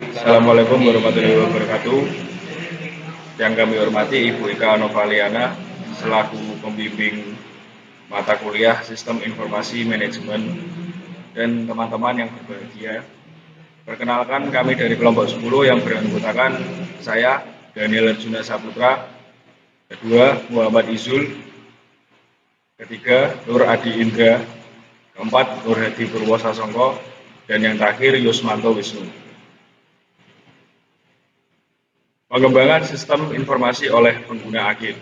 Assalamualaikum warahmatullahi wabarakatuh. Yang kami hormati Ibu Eka Novaliana selaku pembimbing mata kuliah Sistem Informasi Manajemen dan teman-teman yang berbahagia. Perkenalkan, kami dari kelompok 10 yang beranggotakan saya Daniel Arjuna Saputra, kedua Muhammad Izul, ketiga Nur Adi Indra, keempat Nur Hadi Purwosasongko, dan yang terakhir Yusmanto Wisnu. Pengembangan sistem informasi oleh pengguna akhir.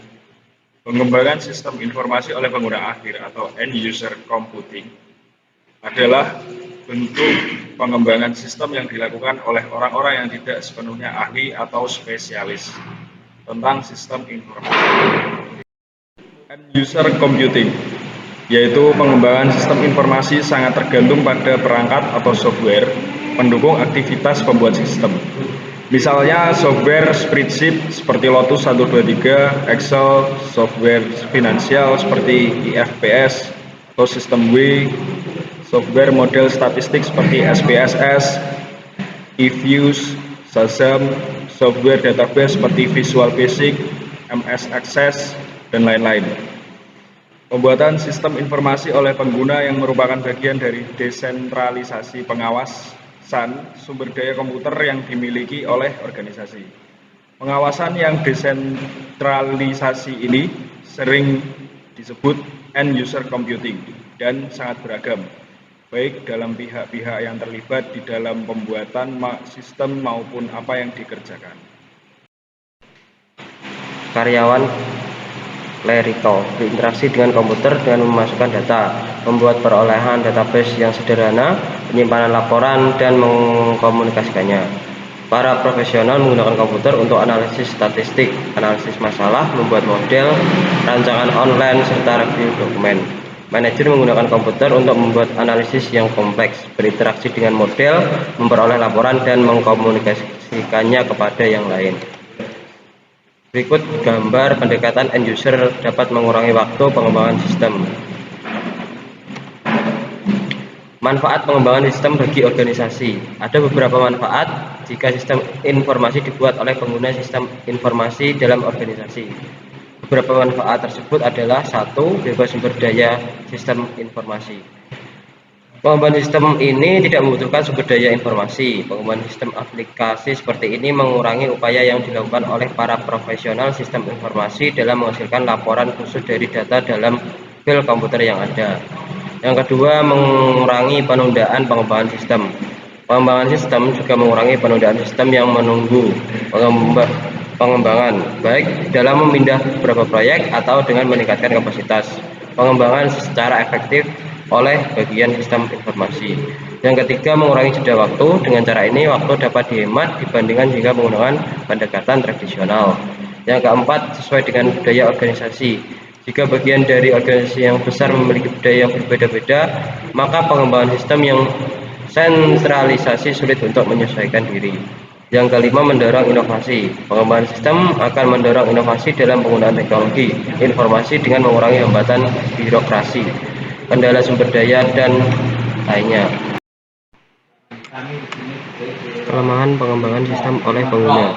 Pengembangan sistem informasi oleh pengguna akhir atau end user computing adalah bentuk pengembangan sistem yang dilakukan oleh orang-orang yang tidak sepenuhnya ahli atau spesialis tentang sistem informasi. End user computing yaitu pengembangan sistem informasi sangat tergantung pada perangkat atau software pendukung aktivitas pembuat sistem. Misalnya software spreadsheet seperti Lotus 123, Excel, software finansial seperti IFPS atau sistem W, software model statistik seperti SPSS, eViews, Shazam, software database seperti Visual Basic, MS Access, dan lain-lain. Pembuatan sistem informasi oleh pengguna yang merupakan bagian dari desentralisasi pengawasan sumber daya komputer yang dimiliki oleh organisasi. Pengawasan yang desentralisasi ini sering disebut end user computing dan sangat beragam, baik dalam pihak-pihak yang terlibat di dalam pembuatan sistem maupun apa yang dikerjakan. Karyawan Clerical berinteraksi dengan komputer dengan memasukkan data, membuat perolehan database yang sederhana, penyimpanan laporan, dan mengkomunikasikannya. Para profesional menggunakan komputer untuk analisis statistik, analisis masalah, membuat model, rancangan online, serta review dokumen. Manajer menggunakan komputer untuk membuat analisis yang kompleks, berinteraksi dengan model, memperoleh laporan, dan mengkomunikasikannya kepada yang lain. Berikut gambar pendekatan end user dapat mengurangi waktu pengembangan sistem. Manfaat pengembangan sistem bagi organisasi. Ada beberapa manfaat jika sistem informasi dibuat oleh pengguna sistem informasi dalam organisasi. Beberapa manfaat tersebut adalah: 1. Bebas sumber daya sistem informasi. Pengembangan sistem ini tidak membutuhkan sumber daya informasi. Pengembangan sistem aplikasi seperti ini mengurangi upaya yang dilakukan oleh para profesional sistem informasi dalam menghasilkan laporan khusus dari data dalam file komputer yang ada. Yang kedua, mengurangi penundaan pengembangan sistem. Pengembangan sistem juga mengurangi penundaan sistem yang menunggu pengembangan, baik dalam memindah beberapa proyek atau dengan meningkatkan kapasitas pengembangan secara efektif oleh bagian sistem informasi. Yang ketiga, mengurangi jeda waktu. Dengan cara ini, waktu dapat dihemat dibandingkan jika menggunakan pendekatan tradisional. Yang keempat, sesuai dengan budaya organisasi. Jika bagian dari organisasi yang besar memiliki budaya yang berbeda-beda, maka pengembangan sistem yang sentralisasi sulit untuk menyesuaikan diri. Yang kelima, mendorong inovasi. Pengembangan sistem akan mendorong inovasi dalam penggunaan teknologi informasi dengan mengurangi hambatan birokrasi, kendala sumber daya, dan lainnya. Kelemahan pengembangan sistem oleh pengguna.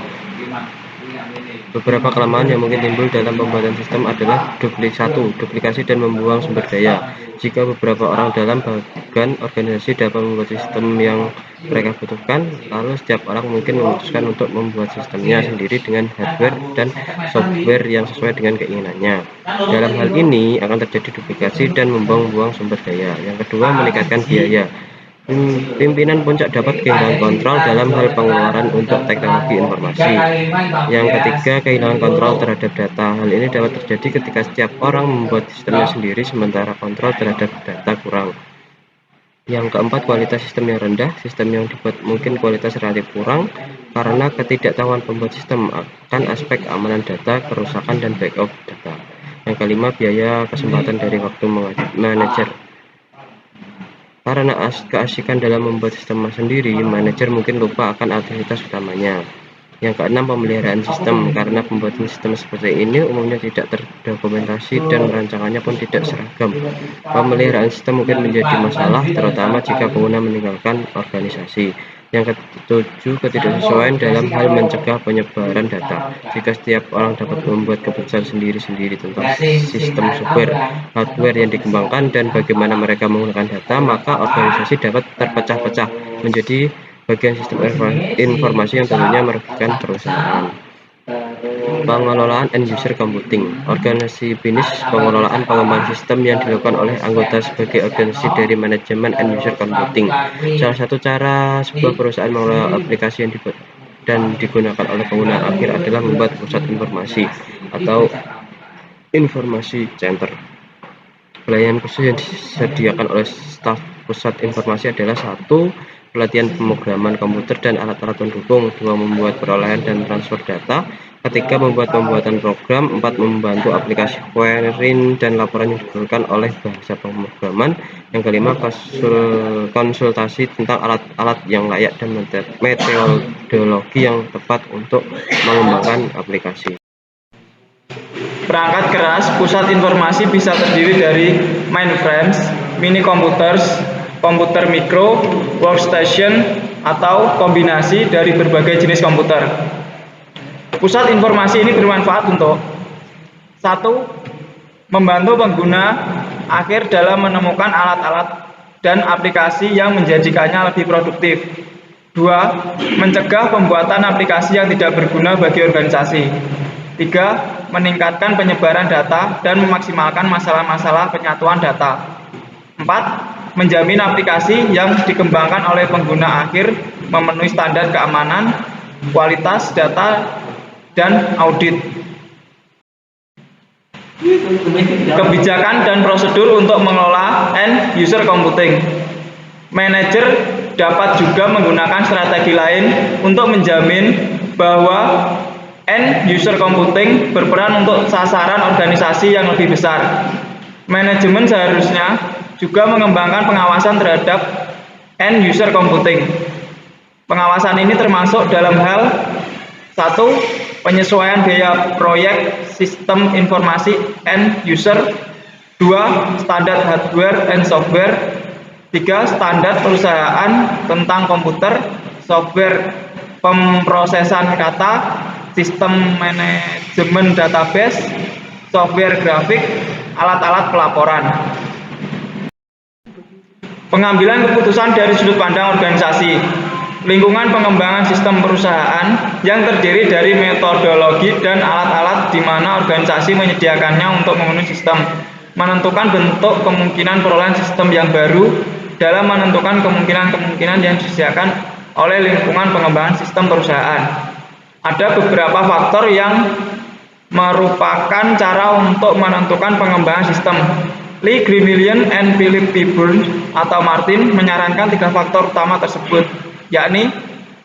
Beberapa kelemahan yang mungkin timbul dalam pembuatan sistem adalah duplikasi dan membuang sumber daya. Jika beberapa orang dalam bagian organisasi dapat membuat sistem yang mereka butuhkan, lalu setiap orang mungkin memutuskan untuk membuat sistemnya sendiri dengan hardware dan software yang sesuai dengan keinginannya. Dalam hal ini akan terjadi duplikasi dan membuang-buang sumber daya. Yang kedua, meningkatkan biaya. Pimpinan puncak dapat kehilangan kontrol dalam hal pengeluaran untuk teknologi informasi. Yang ketiga, kehilangan kontrol terhadap data. Hal ini dapat terjadi ketika setiap orang membuat sistemnya sendiri sementara kontrol terhadap data kurang. Yang keempat, kualitas sistem yang rendah. Sistem yang dibuat mungkin kualitas relatif kurang karena ketidaktahuan pembuat sistem akan aspek keamanan data, kerusakan, dan backup data. Yang kelima, biaya kesempatan dari waktu manajer. Karena keasikan dalam membuat sistem sendiri, manajer mungkin lupa akan aktivitas utamanya. Yang keenam, pemeliharaan sistem. Karena pembuatan sistem seperti ini umumnya tidak terdokumentasi dan rancangannya pun tidak seragam. Pemeliharaan sistem mungkin menjadi masalah, terutama jika pengguna meninggalkan organisasi. Yang ketujuh, ketidaksesuaian dalam hal mencegah penyebaran data. Jika setiap orang dapat membuat keputusan sendiri-sendiri tentang sistem hardware yang dikembangkan, dan bagaimana mereka menggunakan data, maka organisasi dapat terpecah-pecah menjadi bagian sistem informasi yang tentunya merugikan perusahaan. Pengelolaan end user computing. Organisasi bisnis pengelolaan pengembangan sistem yang dilakukan oleh anggota sebagai organisasi dari manajemen end user computing. Salah satu cara sebuah perusahaan mengelola aplikasi yang dan digunakan oleh pengguna akhir adalah membuat pusat informasi atau informasi center. Pelayanan khusus yang disediakan oleh staf pusat informasi adalah: 1. Pelatihan pemrograman komputer dan alat-alat pendukung. 2. Membuat perolehan dan transfer data. 3. Membuat pembuatan program. 4. Membantu aplikasi querying dan laporan yang diperlukan oleh bahasa pemrograman. Yang kelima, konsultasi tentang alat-alat yang layak dan metodologi yang tepat untuk mengembangkan aplikasi. Perangkat keras pusat informasi bisa terdiri dari mainframes, mini computers, komputer mikro, workstation, atau kombinasi dari berbagai jenis komputer. Pusat informasi ini bermanfaat untuk: 1. Membantu pengguna akhir dalam menemukan alat-alat dan aplikasi yang menjadikannya lebih produktif. 2. Mencegah pembuatan aplikasi yang tidak berguna bagi organisasi. 3. Meningkatkan penyebaran data dan memaksimalkan masalah-masalah penyatuan data. 4. Menjamin aplikasi yang dikembangkan oleh pengguna akhir memenuhi standar keamanan, kualitas data, dan audit. Kebijakan dan prosedur untuk mengelola end user computing. Manajer dapat juga menggunakan strategi lain untuk menjamin bahwa end user computing berperan untuk sasaran organisasi yang lebih besar. Manajemen seharusnya juga mengembangkan pengawasan terhadap end user computing. Pengawasan ini termasuk dalam hal: 1. Penyesuaian biaya proyek sistem informasi end user. 2. Standar hardware and software. 3. Standar perusahaan tentang komputer, software pemrosesan data, sistem manajemen database, software grafik, alat-alat pelaporan. Pengambilan keputusan dari sudut pandang organisasi. Lingkungan pengembangan sistem perusahaan yang terdiri dari metodologi dan alat-alat di mana organisasi menyediakannya untuk memenuhi sistem. Menentukan bentuk kemungkinan perolehan sistem yang baru dalam menentukan kemungkinan-kemungkinan yang disediakan oleh lingkungan pengembangan sistem perusahaan. Ada beberapa faktor yang merupakan cara untuk menentukan pengembangan sistem. Lee Grimillion and Philip P. Burns atau Martin menyarankan 3 faktor utama tersebut, yakni: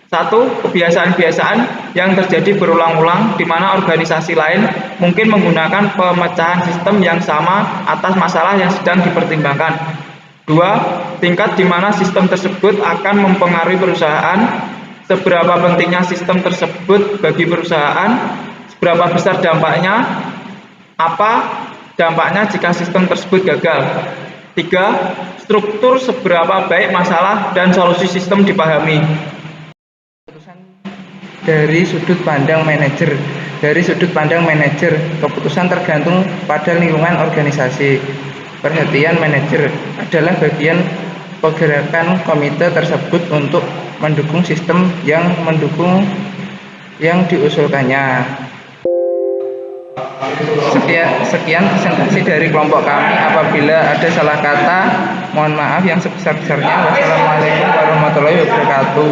1. Kebiasaan-kebiasaan yang terjadi berulang-ulang di mana organisasi lain mungkin menggunakan pemecahan sistem yang sama atas masalah yang sedang dipertimbangkan. 2. Tingkat di mana sistem tersebut akan mempengaruhi perusahaan. Seberapa pentingnya sistem tersebut bagi perusahaan? Seberapa besar dampaknya? Apa dampaknya jika sistem tersebut gagal? 3. Struktur seberapa baik masalah dan solusi sistem dipahami. Dari sudut pandang manajer. Dari sudut pandang manajer, keputusan tergantung pada lingkungan organisasi. Perhatian manajer adalah bagian pergerakan komite tersebut untuk mendukung sistem yang diusulkannya. Sekian presentasi dari kelompok kami. Apabila ada salah kata, mohon maaf yang sebesar-besarnya. Wassalamualaikum warahmatullahi wabarakatuh.